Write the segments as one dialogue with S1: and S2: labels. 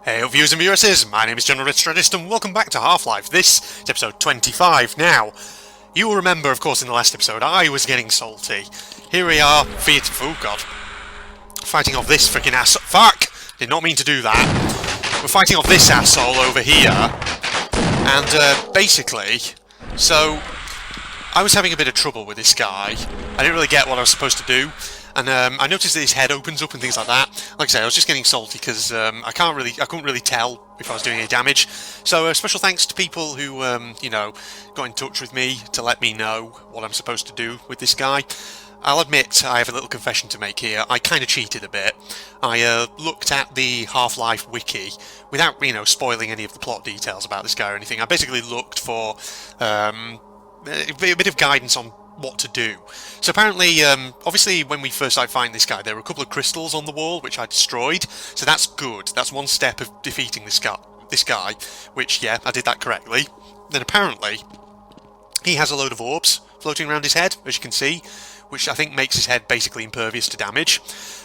S1: Hey viewers and viewresses, my name is General Strategist and welcome back to Half-Life. This is episode 25. Now, you will remember, of course, in the last episode, I was getting salty. Here we are, oh god, fighting off this freaking asshole. Fuck! Did not mean to do that. We're fighting off this asshole over here, and basically, so I was having a bit of trouble with this guy. I didn't really get what I was supposed to do. And I noticed that his head opens up and things like that. Like I say, I was just getting salty because I couldn't really tell if I was doing any damage. So special thanks to people who, you know, got in touch with me to let me know what I'm supposed to do with this guy. I'll admit I have a little confession to make here. I kind of cheated a bit. I looked at the Half-Life wiki without, you know, spoiling any of the plot details about this guy or anything. I basically looked for a bit of guidance on what to do. So apparently, obviously when we first started fighting this guy, there were a couple of crystals on the wall which I destroyed, so that's good. That's one step of defeating this guy, which, yeah, I did that correctly. Then apparently, he has a load of orbs floating around his head, as you can see, which I think makes his head basically impervious to damage.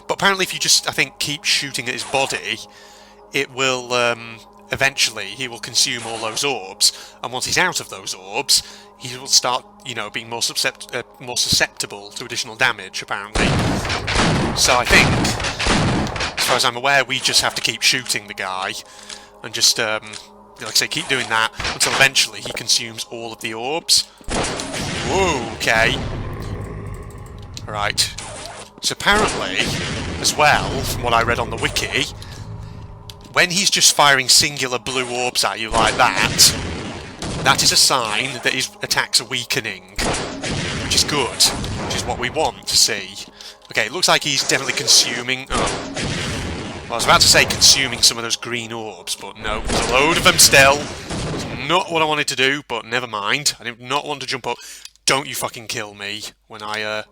S1: But apparently if you just, I think, keep shooting at his body, it will, eventually, he will consume all those orbs, and once he's out of those orbs, he will start, you know, being more susceptible to additional damage, apparently. So I think, as far as I'm aware, we just have to keep shooting the guy, and just, like I say, keep doing that until eventually he consumes all of the orbs. Whoa, okay. Right. So apparently, as well, from what I read on the wiki, when he's just firing singular blue orbs at you like that, that is a sign that his attacks are weakening, which is good, which is what we want to see. Okay, it looks like he's definitely consuming... Oh. Well, I was about to say consuming some of those green orbs, but no, there's a load of them still. It's not what I wanted to do, but never mind. I did not want to jump up. Don't you fucking kill me when I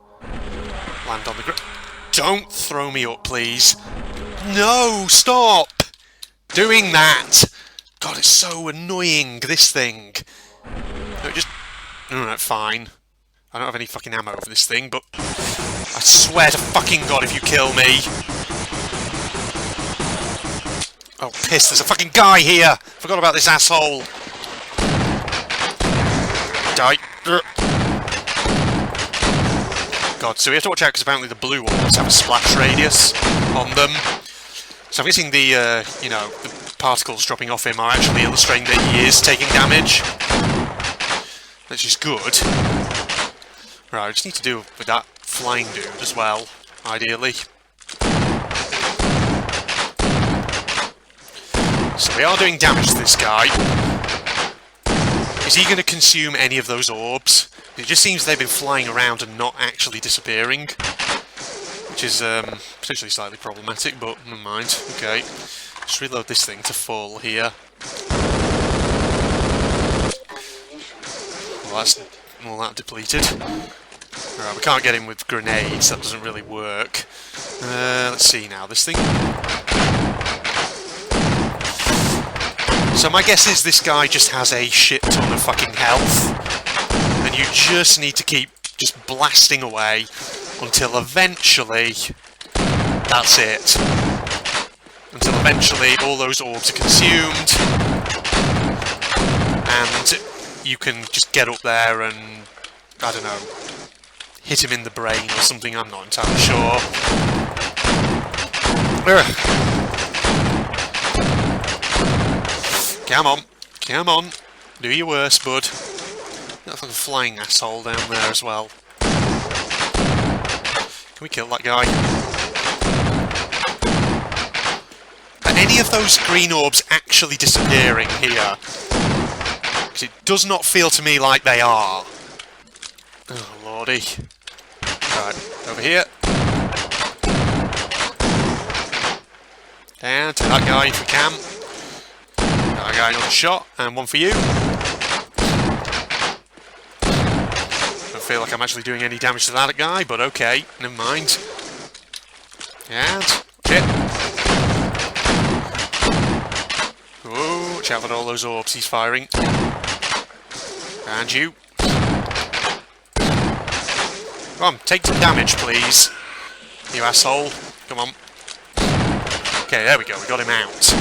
S1: land on the ground. Don't throw me up, please. No, stop doing that. God, it's so annoying, this thing. No, just... Alright, fine. I don't have any fucking ammo for this thing, but... I swear to fucking God if you kill me. Oh, piss, there's a fucking guy here! Forgot about this asshole. Die. God, so we have to watch out because apparently the blue orbs have a splash radius on them. So I'm guessing the, you know, the particles dropping off him are actually illustrating that he is taking damage. Which is good. Right, I just need to do with that flying dude as well, ideally. So we are doing damage to this guy. Is he going to consume any of those orbs? It just seems they've been flying around and not actually disappearing. Which is potentially slightly problematic, but never mind. Okay. Just reload this thing to full here. Well, that's all that depleted. Alright, we can't get him with grenades, that doesn't really work. Let's see now, this thing. So my guess is this guy just has a shit ton of fucking health. And you just need to keep just blasting away until eventually... That's it. Until eventually all those orbs are consumed, and you can just get up there and, I don't know, hit him in the brain or something, I'm not entirely sure. Ugh. Come on, come on, do your worst, bud. That's like a flying asshole down there as well. Can we kill that guy? Any of those green orbs actually disappearing here? Because it does not feel to me like they are. Oh, lordy. Right, over here. Down to that guy if we can. That guy, another shot, and one for you. Don't feel like I'm actually doing any damage to that guy, but okay, never mind. And, shit. Oh, watch out for all those orbs he's firing. And you. Come on, take some damage, please. You asshole. Come on. Okay, there we go, we got him out.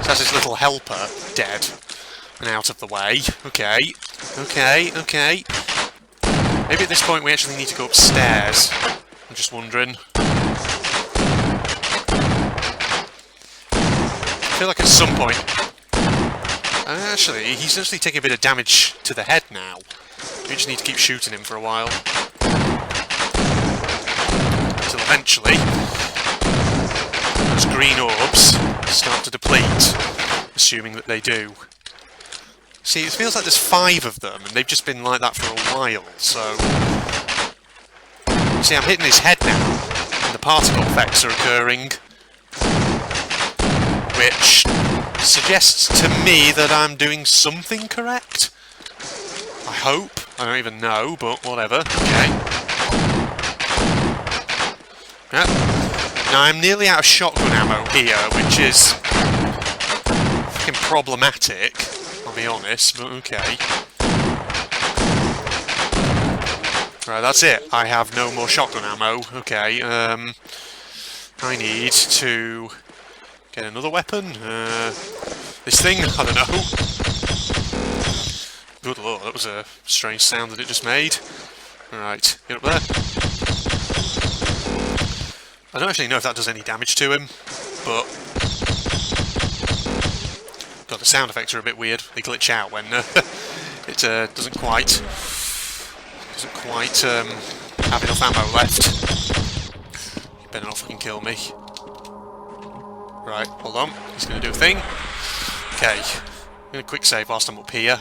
S1: that's his little helper dead and out of the way. Okay, okay, okay. Maybe at this point we actually need to go upstairs. I'm just wondering. I feel like at some point... Actually, he's actually taking a bit of damage to the head now. We just need to keep shooting him for a while. Until eventually, those green orbs start to deplete, assuming that they do. See, it feels like there's 5 of them, and they've just been like that for a while, so... See, I'm hitting his head now, and the particle effects are occurring, which suggests to me that I'm doing something correct. I hope. I don't even know, but whatever. Okay. Yep. Now, I'm nearly out of shotgun ammo here, which is fucking problematic, I'll be honest, but okay. Right, that's it. I have no more shotgun ammo. Okay, I need to get another weapon. This thing? I don't know. Good lord, that was a strange sound that it just made. Right, get up there. I don't actually know if that does any damage to him, but... God, the sound effects are a bit weird. They glitch out when it doesn't quite have enough ammo left. You better not fucking kill me. Right, hold on. He's going to do a thing. Okay. I'm going to quick save whilst I'm up here,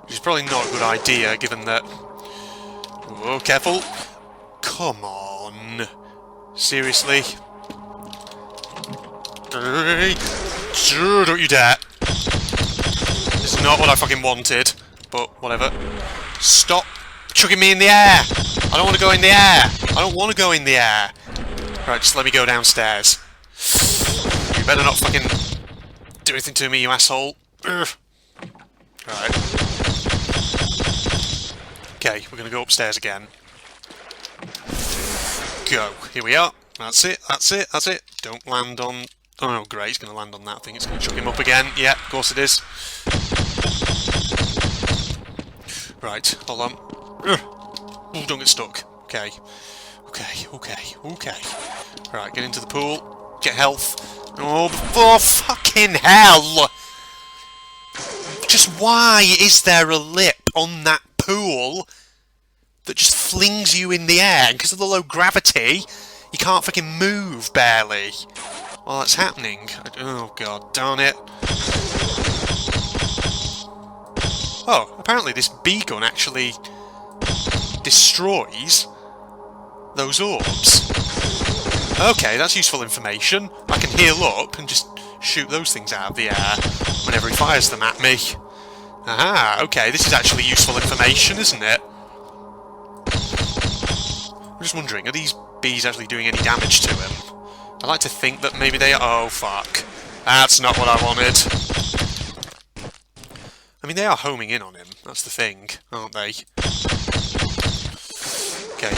S1: which is probably not a good idea, given that... Oh, careful. Come on. Seriously? Don't you dare. This is not what I fucking wanted, but whatever. Stop chucking me in the air! I don't want to go in the air! I don't want to go in the air! Right, just let me go downstairs. You better not fucking do anything to me, you asshole. Ugh. Right. Okay, we're gonna go upstairs again. Go. Here we are. That's it, that's it, that's it. Don't land on... Oh, great, it's gonna land on that thing. It's gonna chuck him up again. Yeah, of course it is. Right, hold on. Ugh. Oh, don't get stuck. Okay. Okay, okay, okay. Right, get into the pool. Get health. Oh, for fucking hell! Just why is there a lip on that pool that just flings you in the air? Because of the low gravity, you can't fucking move, barely. While that's happening. Oh, god darn it. Oh, apparently this bee gun actually destroys those orbs. Okay, that's useful information. I can heal up and just shoot those things out of the air whenever he fires them at me. Aha, okay, this is actually useful information, isn't it? I'm just wondering, are these bees actually doing any damage to him? I like to think that maybe they are... Oh, fuck. That's not what I wanted. I mean, they are homing in on him, that's the thing, aren't they? Okay.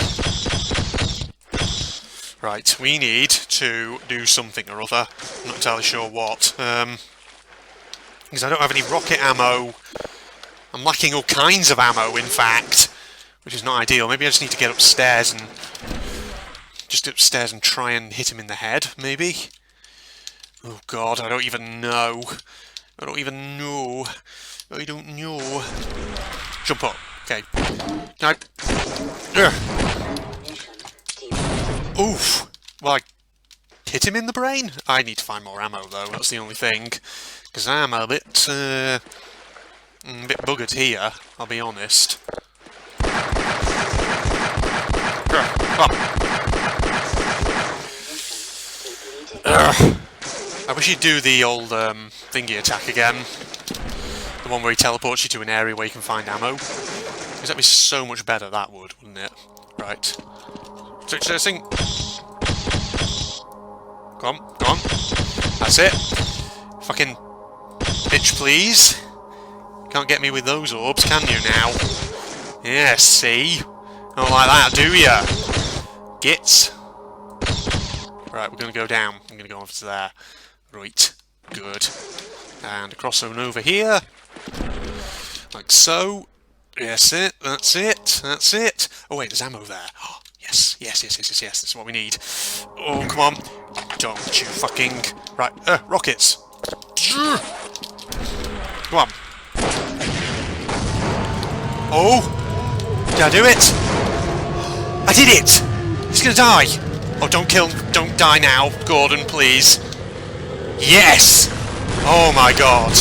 S1: Right, we need to do something or other. I'm not entirely sure what. Because I don't have any rocket ammo. I'm lacking all kinds of ammo, in fact. Which is not ideal. Maybe I just need to get upstairs and... Just upstairs and try and hit him in the head, maybe? Oh god, I don't even know. I don't even know. I don't know. Jump up. Okay. Now... Oof! Well, I hit him in the brain? I need to find more ammo, though. That's the only thing. Because I'm a bit buggered here, I'll be honest. I wish he'd do the old thingy attack again. The one where he teleports you to an area where you can find ammo. Because that'd be so much better, that would, wouldn't it? Right. Successing. Go on, go on. That's it. Fucking bitch, please. Can't get me with those orbs, can you now? Yeah, see? Not like that, do ya? Gits. Right, we're gonna go down. I'm gonna go over to there. Right. Good. And across and over here. Like so. Yes, that's it. That's it. Oh wait, there's ammo there. Oh, yes. That's what we need. Oh, come on. Don't you fucking... Right, rockets. Come on. Oh! Did I do it? I did it! He's gonna die! Oh, don't kill him. Don't die now, Gordon, please. Yes! Oh my god.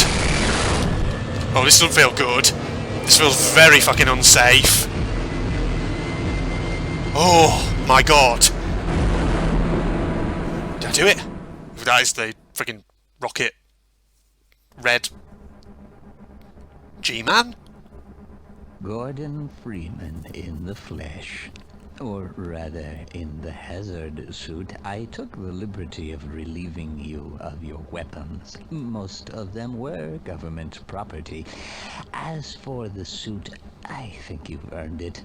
S1: Oh, this doesn't feel good. This feels very fucking unsafe. Oh my god. Did I do it? That is the freaking rocket red G-Man?
S2: Gordon Freeman in the flesh. Or rather, in the hazard suit. I took the liberty of relieving you of your weapons. Most of them were government property. As for the suit, I think you've earned it.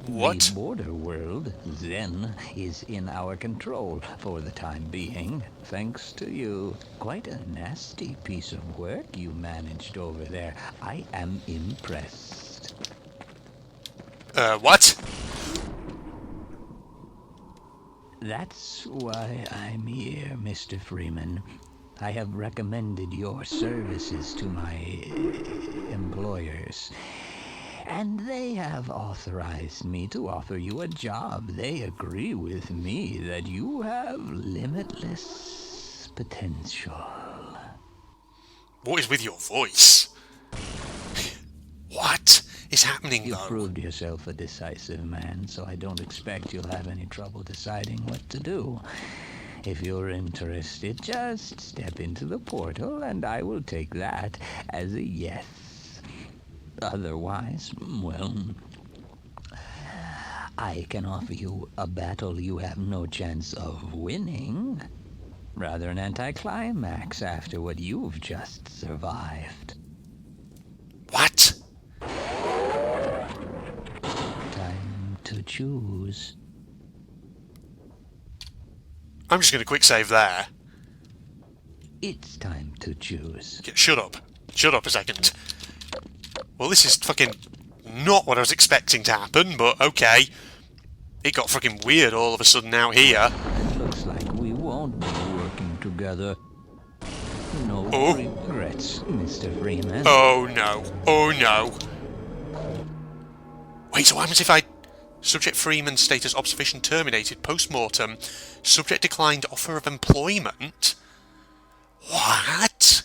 S1: What?
S2: The border world, Zen, is in our control for the time being, thanks to you. Quite a nasty piece of work you managed over there. I am impressed.
S1: What?
S2: That's why I'm here, Mr. Freeman. I have recommended your services to my employers. And they have authorized me to offer you a job. They agree with me that you have limitless potential.
S1: What is with your voice? What is happening,
S2: You
S1: though?
S2: proved yourself a decisive man, so I don't expect you'll have any trouble deciding what to do. If you're interested, just step into the portal, and I will take that as a yes. Otherwise, well, I can offer you a battle you have no chance of winning. Rather an anticlimax after what you've just survived.
S1: What?
S2: Time to choose.
S1: I'm just going to quick save there.
S2: It's time to choose.
S1: Okay, shut up. Shut up a second. Well, this is fucking not what I was expecting to happen, but okay. It got fucking weird all of a sudden out here.
S2: It looks like we won't be working together. No regrets, Mr. Freeman.
S1: Oh no. Oh no. Wait, so what happens if I... Subject Freeman status observation terminated post-mortem. Subject declined offer of employment? What?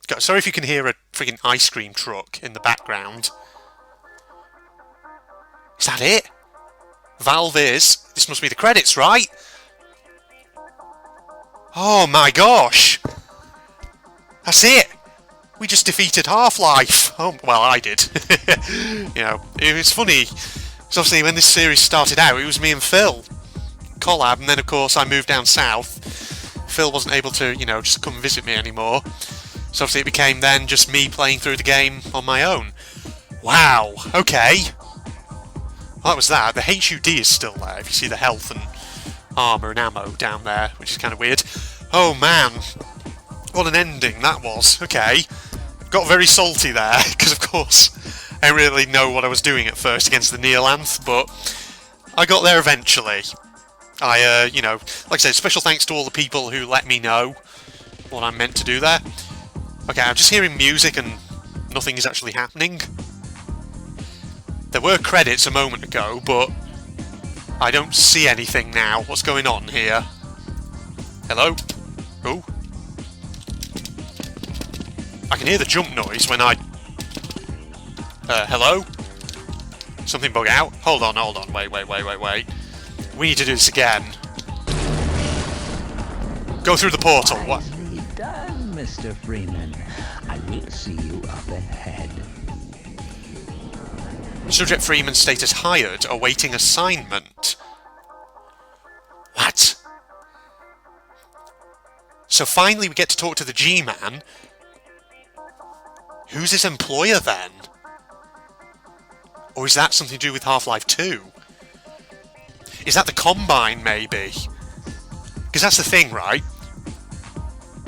S1: God, sorry if you can hear a freaking ice cream truck in the background. Is that it? Valve is. This must be the credits, right? Oh my gosh! That's it! We just defeated Half-Life! Oh, well, I did. You know, it was funny. Because obviously when this series started out, it was me and Phil. Collab, and then of course I moved down south. Phil wasn't able to, you know, just come visit me anymore. So obviously it became then just me playing through the game on my own. Wow, okay. Well, that was that. The HUD is still there, if you see the health and armour and ammo down there, which is kind of weird. Oh man, what an ending that was. Okay, got very salty there, because of course I didn't really know what I was doing at first against the Neolanth, but I got there eventually. You know, like I said, special thanks to all the people who let me know what I'm meant to do there. Okay, I'm just hearing music and nothing is actually happening. There were credits a moment ago, but I don't see anything now. What's going on here? Hello? Oh. I can hear the jump noise when I... hello? Something bug out? Hold on, wait. We need to do this again. Go through the portal. What?
S2: Nicely done, Mr. Freeman. I will see you up ahead.
S1: Subject Freeman status hired, awaiting assignment. What? So finally we get to talk to the G-Man. Who's his employer then? Or is that something to do with Half-Life 2? Is that the Combine, maybe? Because that's the thing, right?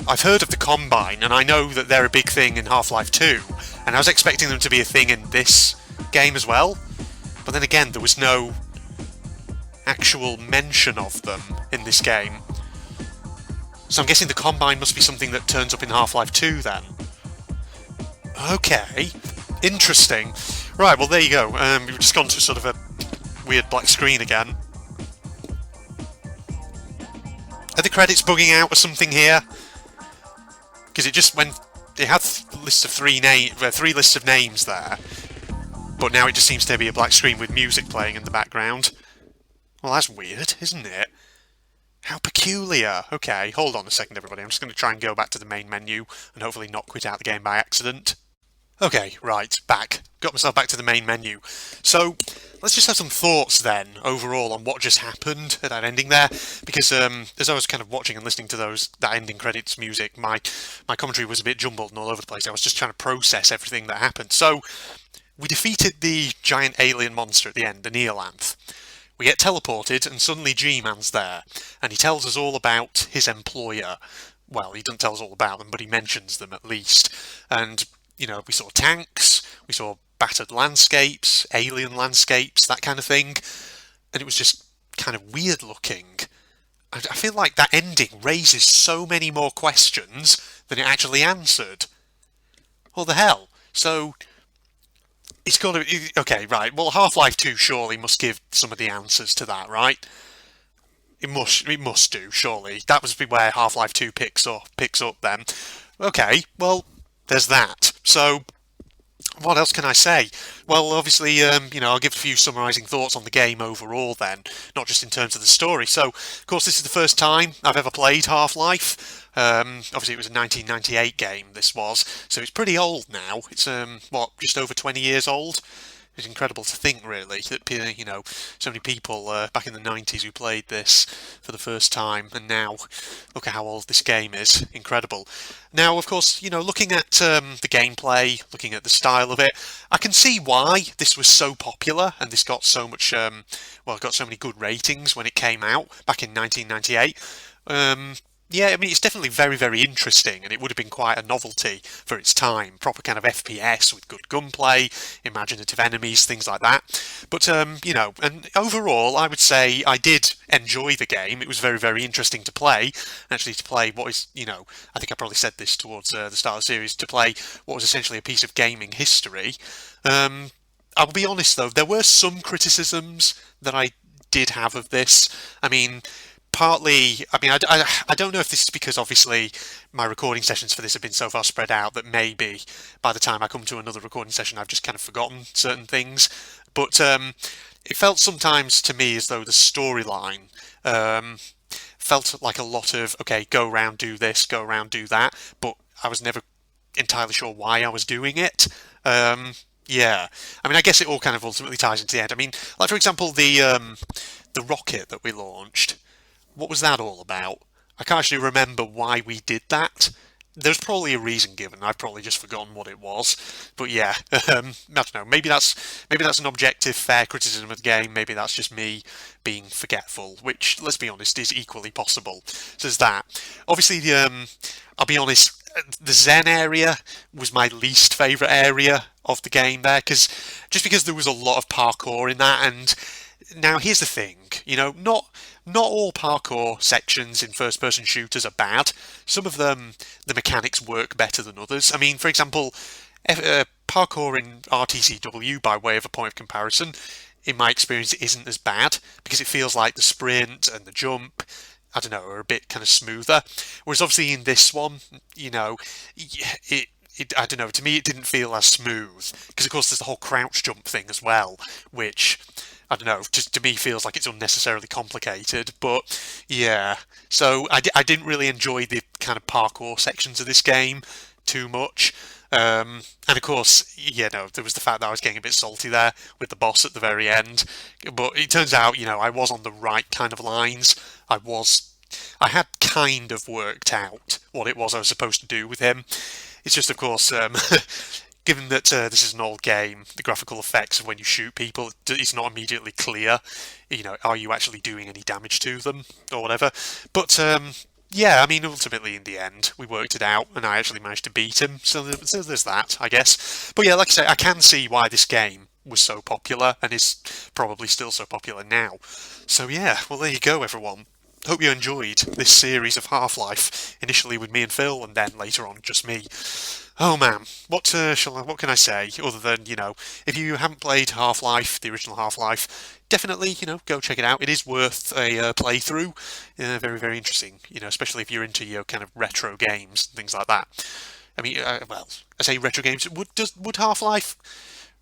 S1: I've heard of the Combine, and I know that they're a big thing in Half-Life 2, and I was expecting them to be a thing in this game as well. But then again, there was no actual mention of them in this game. So I'm guessing the Combine must be something that turns up in Half-Life 2 then. Okay, interesting. Right, well there you go. We've just gone to sort of a weird black screen again. Are the credits bugging out or something here? Because it just went... It had lists of three lists of names there, but now it just seems to be a black screen with music playing in the background. Well, that's weird, isn't it? How peculiar. Okay, hold on a second, everybody. I'm just going to try and go back to the main menu and hopefully not quit out the game by accident. Okay, right, back. Got myself back to the main menu. So, let's just have some thoughts then, overall, on what just happened at that ending there. Because as I was kind of watching and listening to that ending credits music, my commentary was a bit jumbled and all over the place. I was just trying to process everything that happened. So, we defeated the giant alien monster at the end, the Neolanth. We get teleported, and suddenly G-Man's there, and he tells us all about his employer. Well, he doesn't tell us all about them, but he mentions them at least. And, you know, we saw tanks, we saw battered landscapes, alien landscapes, that kind of thing. And it was just kind of weird looking. I feel like that ending raises so many more questions than it actually answered. What the hell? So... It's got to... Okay, right. Well, Half-Life 2 surely must give some of the answers to that, right? It must do, surely. That must be where Half-Life 2 picks up then. Okay, well, there's that. So, what else can I say? Well, obviously, you know, I'll give a few summarising thoughts on the game overall then, not just in terms of the story. So, of course, this is the first time I've ever played Half-Life. Obviously, it was a 1998 game, this was, so it's pretty old now. It's, just over 20 years old? It's incredible to think, really, that, you know, so many people back in the 90s who played this for the first time, and now look at how old this game is. Incredible. Now, of course, you know, looking at the gameplay, looking at the style of it, I can see why this was so popular, and this got so much, got so many good ratings when it came out back in 1998. Yeah, I mean, it's definitely very, very interesting, and it would have been quite a novelty for its time. Proper kind of FPS with good gunplay, imaginative enemies, things like that. But, you know, and overall, I would say I did enjoy the game. It was very, very interesting to play. Actually, to play what is, you know, I think I probably said this towards the start of the series, to play what was essentially a piece of gaming history. I'll be honest, though, there were some criticisms that I did have of this. I mean... Partly, I mean, I don't know if this is because obviously my recording sessions for this have been so far spread out that maybe by the time I come to another recording session I've just kind of forgotten certain things. But it felt sometimes to me as though the storyline felt like a lot of, okay, go around, do this, go around, do that, but I was never entirely sure why I was doing it. Yeah, I mean, I guess it all kind of ultimately ties into the end. I mean, like for example, the rocket that we launched. What was that all about? I can't actually remember why we did that. There's probably a reason given. I've probably just forgotten what it was. But yeah, I don't know. Maybe that's an objective, fair criticism of the game. Maybe that's just me being forgetful, which, let's be honest, is equally possible. So there's that. Obviously, I'll be honest. The Zen area was my least favourite area of the game there, because there was a lot of parkour in that. And now here's the thing, you know, not all parkour sections in first-person shooters are bad. Some of them, the mechanics work better than others. I mean, for example, parkour in RTCW, by way of a point of comparison, in my experience, isn't as bad, because it feels like the sprint and the jump, I don't know, are a bit kind of smoother. Whereas obviously in this one, you know, I don't know, to me it didn't feel as smooth, because of course there's the whole crouch jump thing as well, which... I don't know, just to me feels like it's unnecessarily complicated, but yeah. So I didn't really enjoy the kind of parkour sections of this game too much. And of course, you know, there was the fact that I was getting a bit salty there with the boss at the very end. But it turns out, you know, I was on the right kind of lines. I had kind of worked out what it was I was supposed to do with him. It's just, of course, given that this is an old game, the graphical effects of when you shoot people, it's not immediately clear, you know, are you actually doing any damage to them or whatever. But yeah, I mean, ultimately in the end, we worked it out, and I actually managed to beat him, so there's that, I guess. But yeah, like I say, I can see why this game was so popular, and is probably still so popular now. So yeah, well there you go everyone. Hope you enjoyed this series of Half-Life, initially with me and Phil, and then later on just me. Oh man, what can I say other than, you know, if you haven't played Half-Life, the original Half-Life, definitely, you know, go check it out. It is worth a playthrough. Very, very interesting, you know, especially if you're into your kind of retro games and things like that. I mean, well, I say retro games. Would Half-Life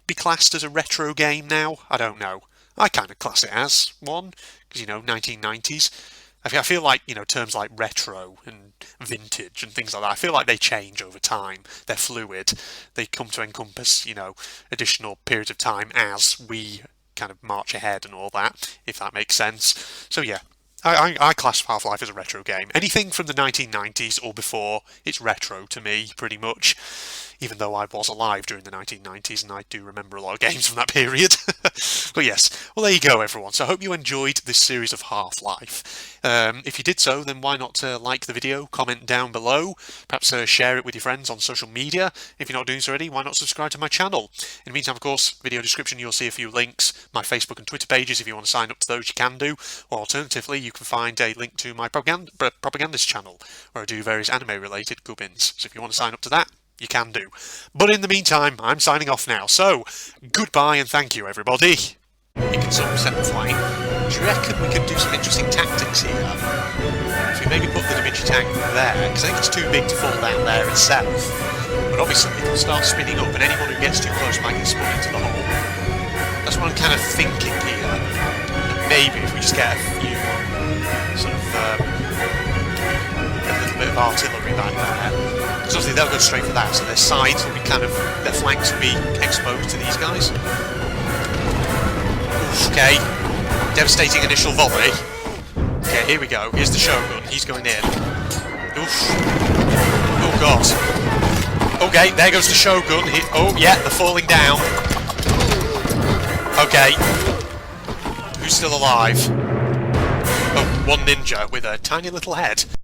S1: be classed as a retro game now? I don't know. I kind of class it as one, because, you know, 1990s. I feel like, you know, terms like retro and vintage and things like that, I feel like they change over time. They're fluid. They come to encompass, you know, additional periods of time as we kind of march ahead and all that, if that makes sense. So yeah, I class Half-Life as a retro game. Anything from the 1990s or before, it's retro to me, pretty much. Even though I was alive during the 1990s and I do remember a lot of games from that period. But yes, well there you go everyone. So I hope you enjoyed this series of Half-Life. If you did so, then why not like the video, comment down below, perhaps share it with your friends on social media. If you're not doing so already, why not subscribe to my channel? In the meantime, of course, video description you'll see a few links, my Facebook and Twitter pages. If you want to sign up to those, you can do. Or alternatively, you can find a link to my propagandist channel, where I do various anime-related gubbins. So if you want to sign up to that, you can do. But in the meantime, I'm signing off now. So, goodbye and thank you, everybody. You can sort of set the flying. Do you reckon we could do some interesting tactics here? If we maybe put the Da Vinci tank there, because I think it's too big to fall down there itself. But obviously it'll start spinning up, and anyone who gets too close might get spun into the hole. That's what I'm kind of thinking here. And maybe if we just get a few sort of a little bit of artillery back there. Because obviously they'll go straight for that, so their sides will be kind of, their flanks will be exposed to these guys. Okay, devastating initial volley. Okay, here we go. Here's the Shogun. He's going in. Oof. Oh god. Okay, there goes the Shogun. Oh yeah, they're falling down. Okay. Who's still alive? Oh, one ninja with a tiny little head.